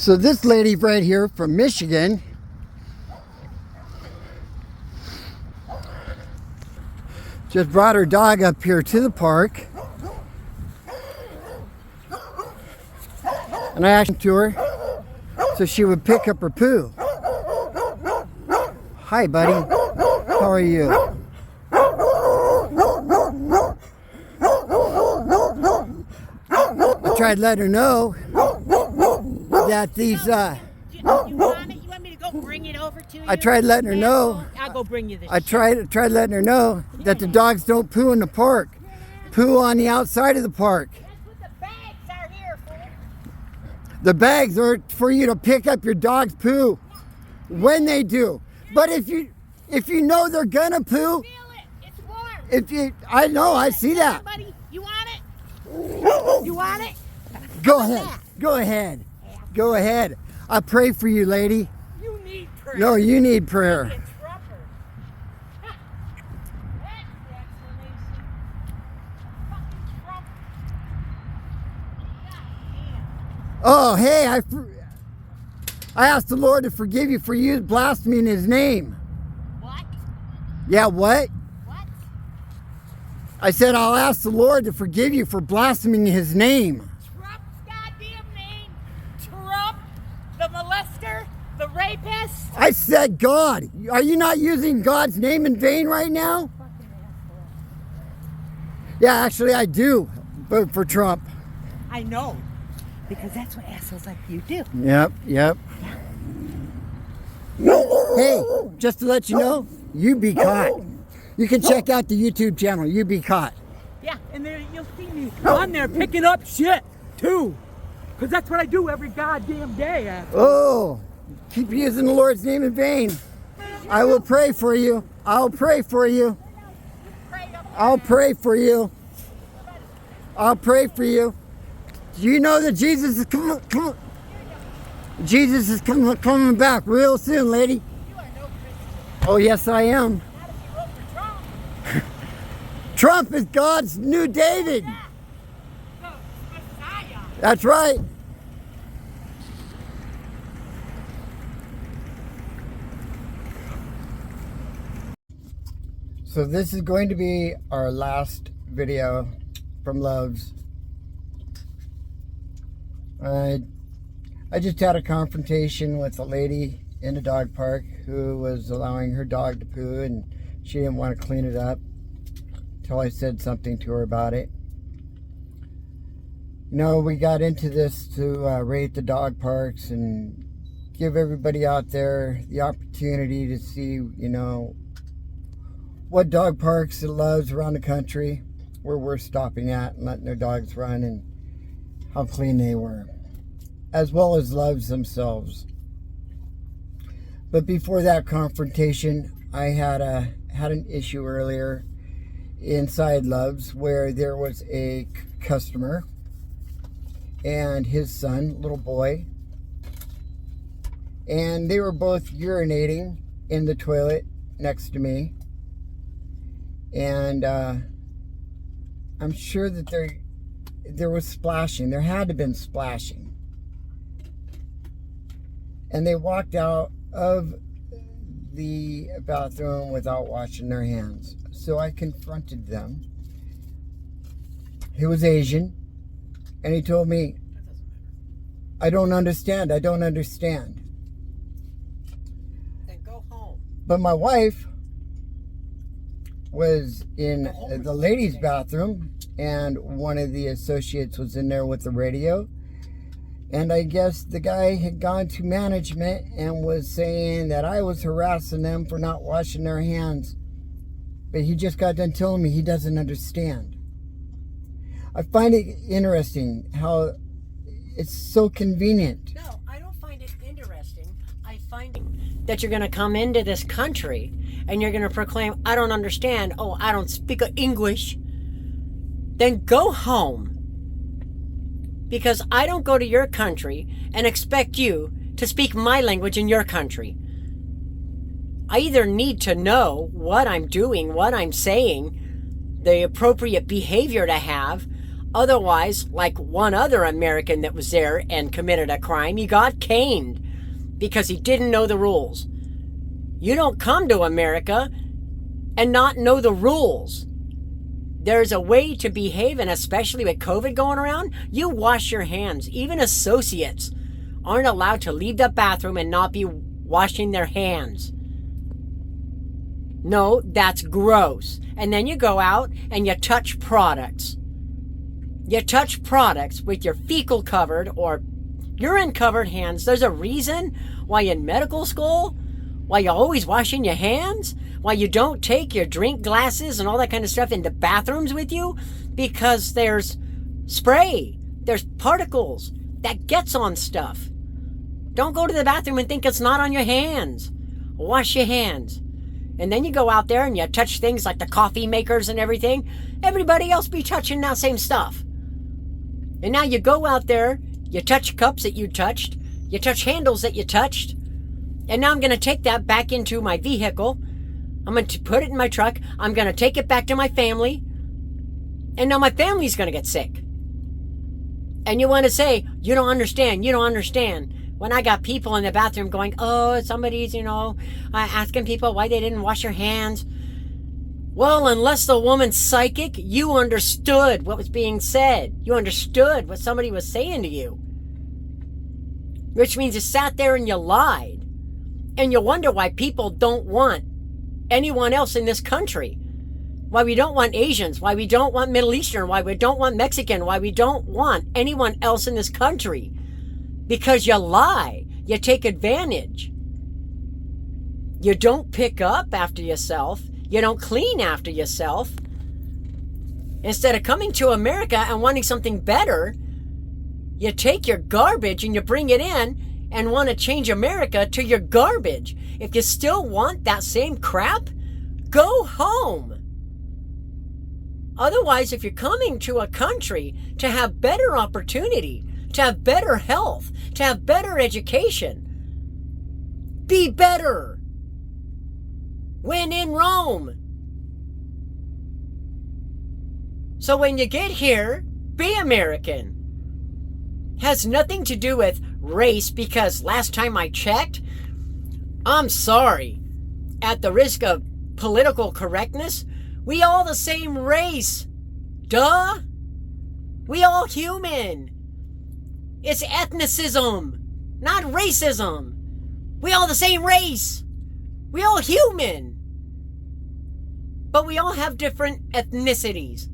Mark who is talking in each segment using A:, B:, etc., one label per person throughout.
A: So this lady right here from Michigan just brought her dog up here to the park. And I asked to her so she would pick up her poo. Hi, buddy. How are you? I tried letting her know that these,
B: You want it? You want me to go bring it over to you?
A: I tried letting her know.
B: I'll go bring you this.
A: I tried letting her know that the dogs don't poo in the park. Poo on the outside of the park.
B: That's what the bags are here for.
A: The bags are for you to pick up your dog's poo when they do. But if you know they're gonna poo,
B: Feel it. It's warm.
A: I know, I see that.
B: Buddy, you want it? You want it?
A: Go ahead. Go ahead. Go ahead. I pray for you, lady.
B: You need prayer.
A: No, you need prayer.
B: It's rougher. That's the explanation. Fucking Trump. God damn.
A: Oh, hey, I asked the Lord to forgive you for you blaspheming his name.
B: What?
A: Yeah, what?
B: What?
A: I said I'll ask the Lord to forgive you for blaspheming his name.
B: Trump's goddamn name. Trump, the molester, the rapist.
A: I said God. Are you not using God's name in vain right now?
B: Fucking asshole.
A: Yeah, actually I do vote for Trump.
B: I know. Because that's what assholes like you do.
A: Yep. Hey, just to let you know, you be caught. You can check out the YouTube channel, You Be Caught.
B: Yeah, and there you'll see me on there picking up shit too. Because that's what I do every goddamn day. Asshole.
A: Oh, keep using the Lord's name in vain. I will pray for you. I'll pray for you. I'll pray for you. I'll pray for you. Do you know that Jesus is coming? Jesus is coming back real soon, lady.
B: You are no Christian.
A: Oh, yes, I am.
B: Not if you vote for Trump.
A: Trump is God's new David.
B: No, Messiah.
A: That's right. So this is going to be our last video from Loves. I just had a confrontation with a lady in a dog park who was allowing her dog to poo, and she didn't want to clean it up until I said something to her about it. You know, we got into this to rate the dog parks and give everybody out there the opportunity to see, you know, what dog parks it loves around the country, where we're stopping at and letting their dogs run, and how clean they were, as well as Loves themselves. But before that confrontation, I had an issue earlier inside Loves where there was a customer and his son, little boy, and they were both urinating in the toilet next to me. And I'm sure that there was splashing. There had to have been splashing. And they walked out of the bathroom without washing their hands. So I confronted them. He was Asian. And he told me, I don't understand. I don't understand.
B: Then go home.
A: But my wife was in the ladies' bathroom, and one of the associates was in there with the radio, and I guess the guy had gone to management and was saying that I was harassing them for not washing their hands, but he just got done telling me he doesn't understand. I find it interesting how it's so convenient.
B: No, I don't find it interesting. I find that you're going to come into this country and you're going to proclaim, I don't understand. Oh, I don't speak English. Then go home. Because I don't go to your country and expect you to speak my language in your country. I either need to know what I'm doing, what I'm saying, the appropriate behavior to have. Otherwise, like one other American that was there and committed a crime, he got caned because he didn't know the rules. You don't come to America and not know the rules. There's a way to behave, and especially with COVID going around, you wash your hands. Even associates aren't allowed to leave the bathroom and not be washing their hands. No, that's gross. And then you go out and you touch products. You touch products with your fecal covered or urine covered hands. There's a reason why in medical school, why you're always washing your hands, why you don't take your drink glasses and all that kind of stuff into bathrooms with you, because there's spray, there's particles that gets on stuff. Don't go to the bathroom and think it's not on your hands. Wash your hands. And then you go out there and you touch things like the coffee makers and everything. Everybody else be touching that same stuff. And now you go out there, you touch cups that you touched, you touch handles that you touched, and now I'm going to take that back into my vehicle. I'm going to put it in my truck. I'm going to take it back to my family. And now my family's going to get sick. And you want to say, you don't understand. When I got people in the bathroom going, oh, somebody's, asking people why they didn't wash their hands. Well, unless the woman's psychic, you understood what was being said. You understood what somebody was saying to you. Which means you sat there and you lied. And you wonder why people don't want anyone else in this country. Why we don't want Asians, why we don't want Middle Eastern, why we don't want Mexican, why we don't want anyone else in this country. Because you lie. You take advantage. You don't pick up after yourself. You don't clean after yourself. Instead of coming to America and wanting something better, you take your garbage and you bring it in and want to change America to your garbage. If you still want that same crap, go home. Otherwise, if you're coming to a country to have better opportunity, to have better health, to have better education, be better. When in Rome. So when you get here, be American. Has nothing to do with race, because last time I checked, I'm sorry, at the risk of political correctness, we all the same race. Duh. We all human. It's ethnicism, not racism. We all the same race. We all human. But we all have different ethnicities.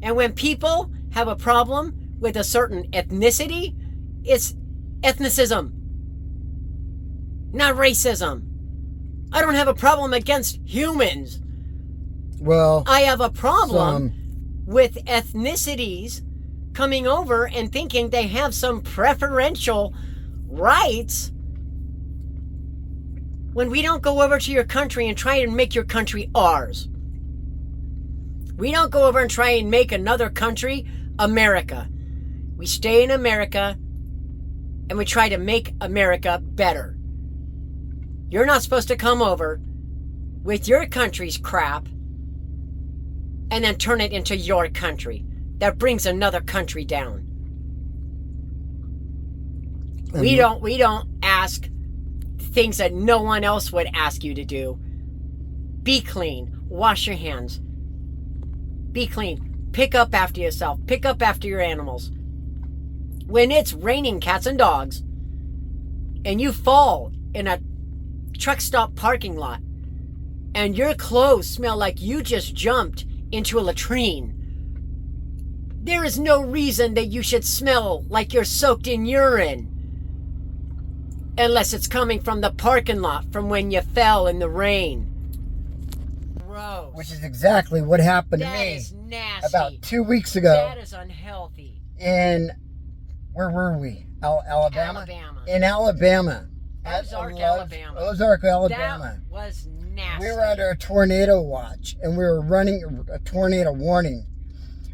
B: And when people have a problem with a certain ethnicity, it's ethnicism, not racism. I don't have a problem against humans.
A: Well,
B: I have a problem with ethnicities coming over and thinking they have some preferential rights when we don't go over to your country and try and make your country ours. We don't go over and try and make another country America. We stay in America and we try to make America better. You're not supposed to come over with your country's crap and then turn it into your country. That brings another country down. We don't ask things that no one else would ask you to do. Be clean. Wash your hands. Be clean. Pick up after yourself. Pick up after your animals. When it's raining cats and dogs and you fall in a truck stop parking lot and your clothes smell like you just jumped into a latrine, there is no reason that you should smell like you're soaked in urine. Unless it's coming from the parking lot from when you fell in the rain. Gross.
A: which is exactly what happened to
B: That
A: me
B: is nasty.
A: about 2 weeks ago.
B: That is unhealthy.
A: In, where were we? Alabama?
B: Alabama.
A: In Alabama.
B: Ozark, Alabama.
A: Ozark, Alabama.
B: That was nasty.
A: We were under a tornado watch, and we were running a tornado warning.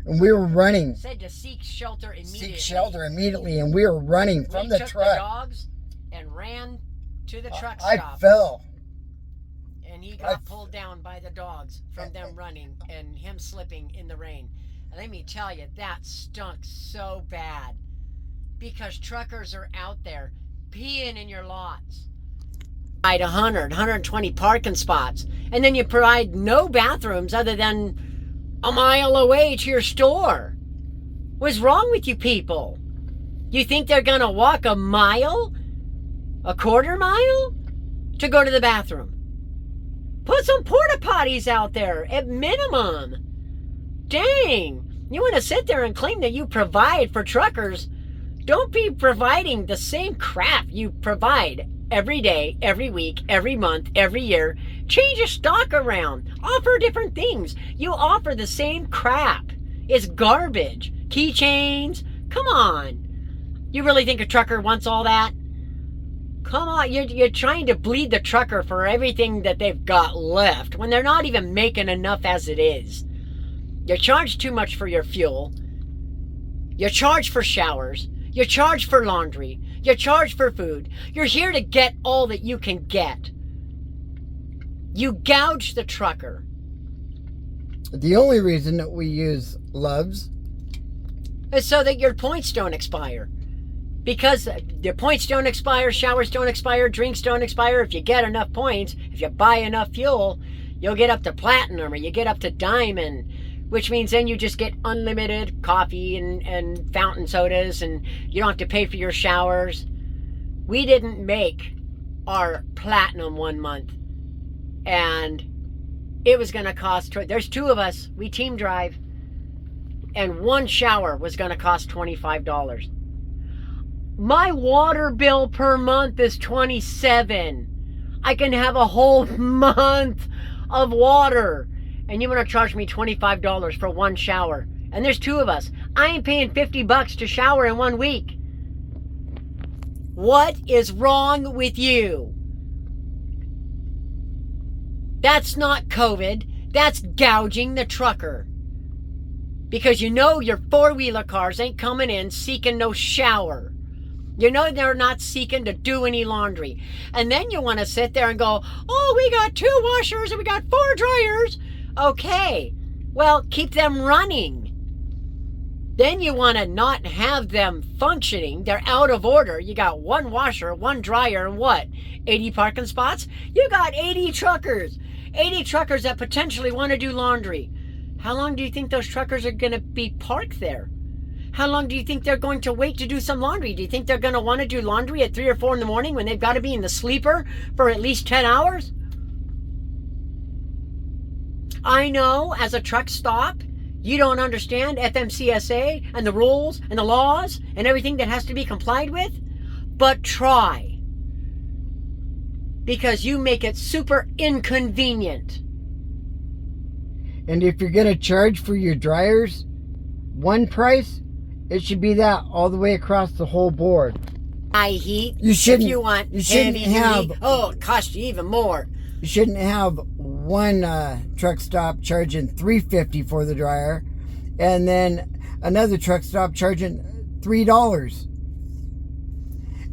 A: And we were running.
B: Said to seek shelter immediately.
A: And we were running from the
B: took
A: truck.
B: the dogs and ran to the truck
A: I
B: stop.
A: fell.
B: And he got pulled down by the dogs from them running and him slipping in the rain. Let me tell you, that stunk so bad. Because truckers are out there peeing in your lots. 100, 120 parking spots. And then you provide no bathrooms other than a mile away to your store. What's wrong with you people? You think they're going to walk a mile? A quarter mile? To go to the bathroom? Put some porta potties out there at minimum. Dang. You want to sit there and claim that you provide for truckers? Don't be providing the same crap you provide every day, every week, every month, every year. Change your stock around. Offer different things. You offer the same crap. It's garbage. Keychains. Come on. You really think a trucker wants all that? Come on. You're trying to bleed the trucker for everything that they've got left when they're not even making enough as it is. You charge too much for your fuel. You charge for showers. You charge for laundry. You charge for food. You're here to get all that you can get. You gouge the trucker.
A: The only reason that we use Loves
B: is so that your points don't expire. Because your points don't expire, showers don't expire, drinks don't expire. If you get enough points, if you buy enough fuel, you'll get up to platinum or you get up to diamond. Which means then you just get unlimited coffee and fountain sodas and you don't have to pay for your showers. We didn't make our platinum 1 month. And it was going to cost, there's 2 of us, we team drive. And 1 shower was going to cost $25. My water bill per month is $27. I can have a whole month of water. And you want to charge me $25 for 1 shower. And there's 2 of us. I ain't paying $50 to shower in 1 week. What is wrong with you? That's not COVID. That's gouging the trucker. Because you know your 4-wheeler cars ain't coming in seeking no shower. You know they're not seeking to do any laundry. And then you want to sit there and go, oh, we got 2 washers and we got 4 dryers. Okay, well, keep them running. Then you want to not have them functioning. They're out of order. You got 1 washer, 1 dryer, and what? 80 parking spots? You got 80 truckers. 80 truckers that potentially want to do laundry. How long do you think those truckers are going to be parked there? How long do you think they're going to wait to do some laundry? Do you think they're going to want to do laundry at 3 or 4 in the morning when they've got to be in the sleeper for at least 10 hours? I know, as a truck stop, you don't understand FMCSA and the rules and the laws and everything that has to be complied with, but try. Because you make it super inconvenient.
A: And if you're going to charge for your dryers, one price, it should be that all the way across the whole board.
B: High heat,
A: you shouldn't,
B: if you want
A: you shouldn't
B: heavy
A: have,
B: duty, oh, it costs you even more.
A: You shouldn't have one truck stop charging $3.50 for the dryer, and then another truck stop charging $3.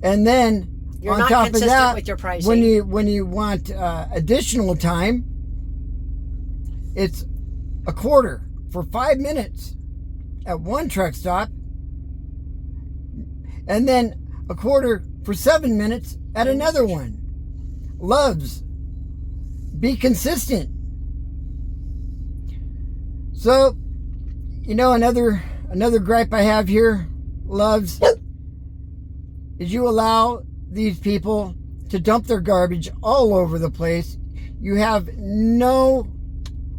A: And then
B: you're
A: on
B: not
A: top of
B: consistent
A: that,
B: with your pricing.
A: when you want additional time, it's a quarter for 5 minutes at one truck stop, and then a quarter for 7 minutes at another one. Loves. Be consistent. So, you know, another gripe I have here, Loves, is you allow these people to dump their garbage all over the place. You have no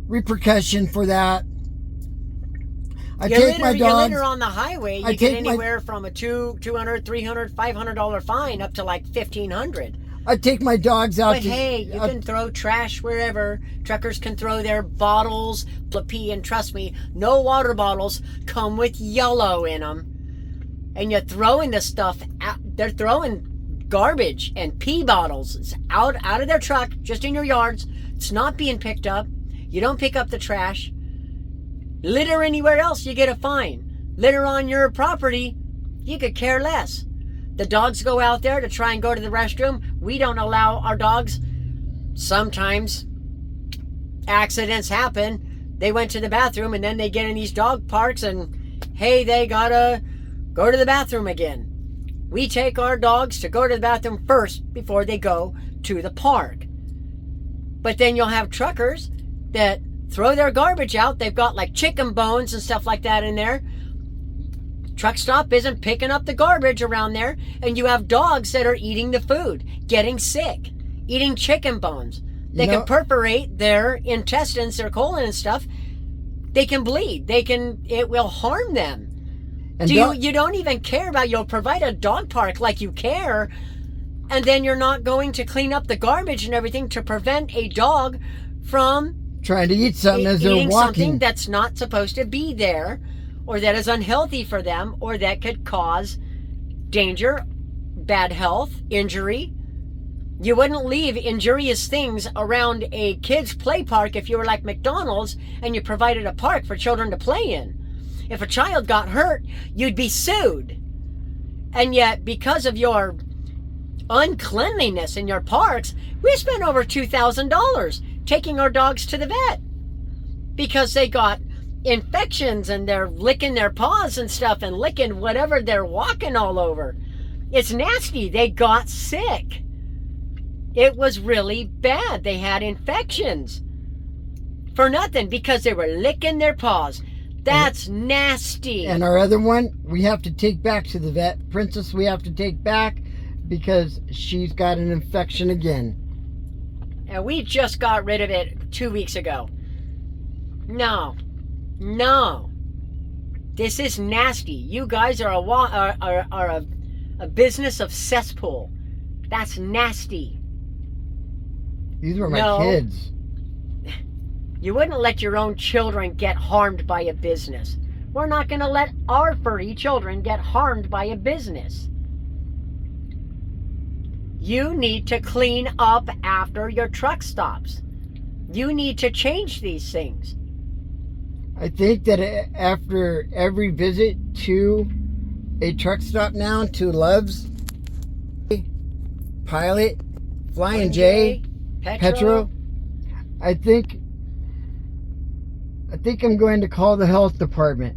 A: repercussion for that.
B: You litter on the highway, you get anywhere from a $200, $300, $500 fine up to like $1,500.
A: I take my dogs out.
B: But hey, you can throw trash wherever. Truckers can throw their bottles, pee, and trust me, no water bottles come with yellow in them. And you're throwing this stuff out. They're throwing garbage and pee bottles. It's out of their truck, just in your yards. It's not being picked up. You don't pick up the trash. Litter anywhere else, you get a fine. Litter on your property, you could care less. The dogs go out there to try and go to the restroom. We don't allow our dogs. Sometimes accidents happen. they went to the bathroom, and then they get in these dog parks and, hey, they gotta go to the bathroom again. We take our dogs to go to the bathroom first before they go to the park. But then you'll have truckers that throw their garbage out. They've got like chicken bones and stuff like that in there. Truck stop isn't picking up the garbage around there, and you have dogs that are eating the food, getting sick, eating chicken bones. They can perforate their intestines, their colon and stuff. They can bleed. It will harm them. And you don't even care about, you'll provide a dog park like you care, and then you're not going to clean up the garbage and everything to prevent a dog from
A: trying to eat something as they're
B: eating
A: walking.
B: Something that's not supposed to be there, or that is unhealthy for them, or that could cause danger, bad health, injury. You wouldn't leave injurious things around a kid's play park if you were like McDonald's and you provided a park for children to play in. If a child got hurt, you'd be sued. And yet, because of your uncleanliness in your parks, we spent over $2,000 taking our dogs to the vet because they got infections and they're licking their paws and stuff and licking whatever they're walking all over. It's nasty. They got sick. It was really bad. They had infections for nothing because they were licking their paws. That's nasty.
A: And our other one, we have to take back to the vet. Princess, we have to take back because she's got an infection again.
B: And we just got rid of it 2 weeks ago. No. This is nasty. You guys are a business of cesspool. That's nasty.
A: These were my kids.
B: You wouldn't let your own children get harmed by a business. We're not going to let our furry children get harmed by a business. You need to clean up after your truck stops. You need to change these things.
A: I think that after every visit to a truck stop now, to Love's, Pilot, Flying J, Petro, I think I'm going to call the health department.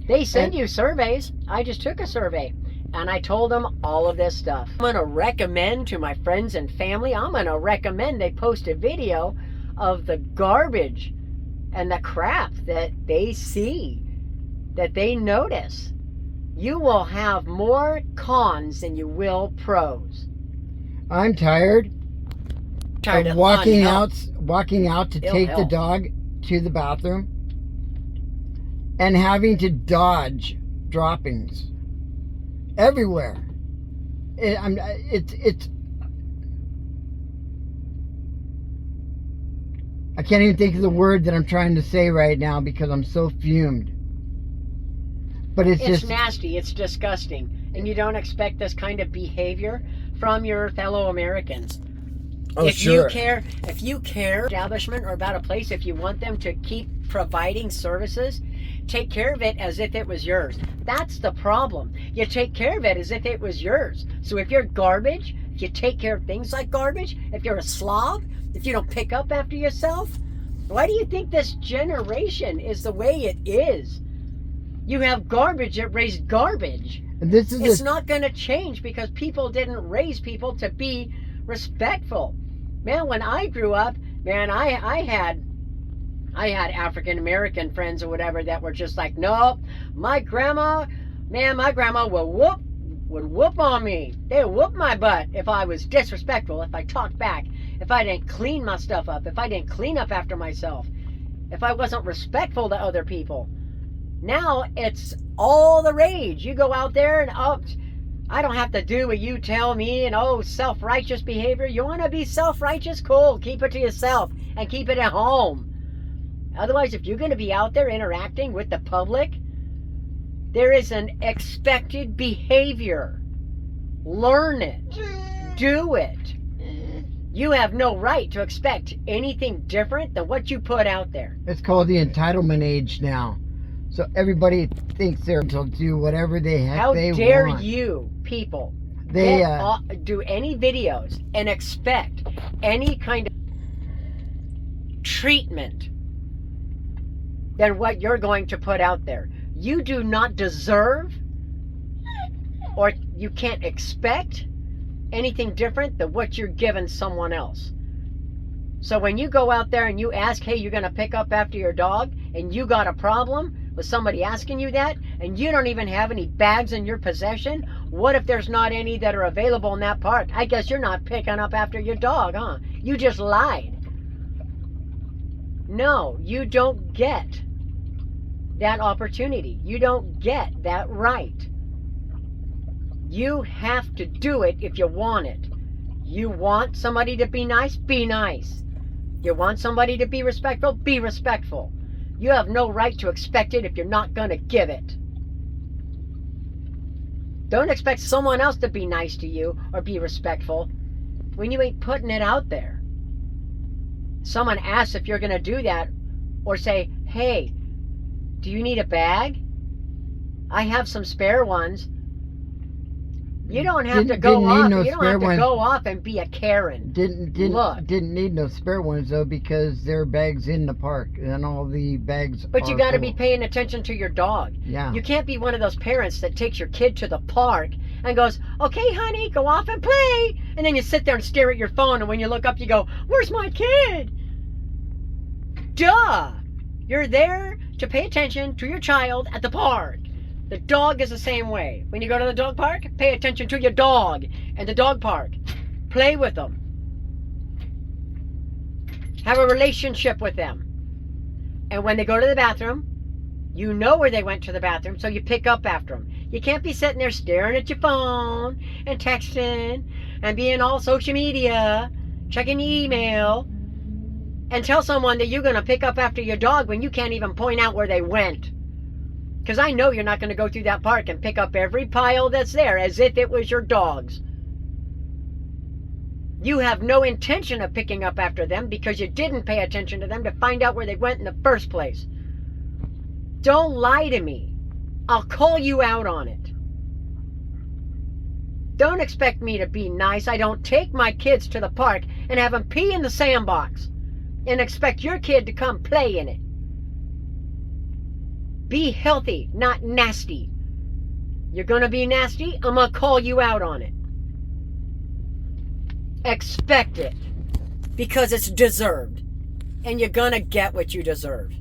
B: They send you surveys. I just took a survey and I told them all of this stuff. I'm going to recommend to my friends and family, I'm going to recommend they post a video of the garbage and the crap that they see, that they notice. You will have more cons than you will pros.
A: I'm tired of walking out to take the dog to the bathroom and having to dodge droppings everywhere. It's I can't even think of the word that I'm trying to say right now because I'm so fumed. But it's just
B: nasty. It's disgusting. And you don't expect this kind of behavior from your fellow Americans.
A: Oh,
B: if
A: sure.
B: if you care establishment or about a place, if you want them to keep providing services, take care of it as if it was yours. That's the problem. You take care of it as if it was yours. So if you're garbage, if you take care of things like garbage, if you're a slob, if you don't pick up after yourself, why do you think this generation is the way it is? You have garbage that raised garbage.
A: And it's
B: not going to change because people didn't raise people to be respectful. Man, when I grew up, man, I had African American friends or whatever that were just like, nope, my grandma would whoop on me. They would whoop my butt if I was disrespectful, if I talked back, if I didn't clean my stuff up, if I didn't clean up after myself, if I wasn't respectful to other people. Now it's all the rage. You go out there and, oh, I don't have to do what you tell me, and oh, self-righteous behavior. You want to be self-righteous? Cool. Keep it to yourself and keep it at home. Otherwise, if you're going to be out there interacting with the public, there is an expected behavior. Learn it. Do it. You have no right to expect anything different than what you put out there.
A: It's called the entitlement age now. So everybody thinks they're to do whatever they want.
B: How dare you people do any videos and expect any kind of treatment than what you're going to put out there. You do not deserve, or you can't expect anything different than what you're giving someone else. So when you go out there and you ask, hey, you're going to pick up after your dog, and you got a problem with somebody asking you that, and you don't even have any bags in your possession, what if there's not any that are available in that park? I guess you're not picking up after your dog, huh? You just lied. No, you don't get that opportunity. You don't get that right. You have to do it if you want it. You want somebody to be nice? Be nice. You want somebody to be respectful? Be respectful. You have no right to expect it if you're not going to give it. Don't expect someone else to be nice to you or be respectful when you ain't putting it out there. Someone asks if you're going to do that, or say, hey, do you need a bag? I have some spare ones. You don't have to go off. You don't have to go off and be a Karen.
A: Didn't need no spare ones though, because there are bags in the park and all the bags.
B: But you got to be paying attention to your dog.
A: Yeah.
B: You can't be one of those parents that takes your kid to the park and goes, okay, honey, go off and play. And then you sit there and stare at your phone, and when you look up, you go, where's my kid? Duh! You're there to pay attention to your child at the park. The dog is the same way. When you go to the dog park, pay attention to your dog and the dog park. Play with them. Have a relationship with them. And when they go to the bathroom, you know where they went to the bathroom, so you pick up after them. You can't be sitting there staring at your phone and texting and being all social media, checking email, and tell someone that you're going to pick up after your dog when you can't even point out where they went. Because I know you're not going to go through that park and pick up every pile that's there as if it was your dog's. You have no intention of picking up after them because you didn't pay attention to them to find out where they went in the first place. Don't lie to me. I'll call you out on it. Don't expect me to be nice. I don't take my kids to the park and have them pee in the sandbox and expect your kid to come play in it. Be healthy, not nasty. You're going to be nasty, I'm going to call you out on it. Expect it. Because it's deserved. And you're going to get what you deserve.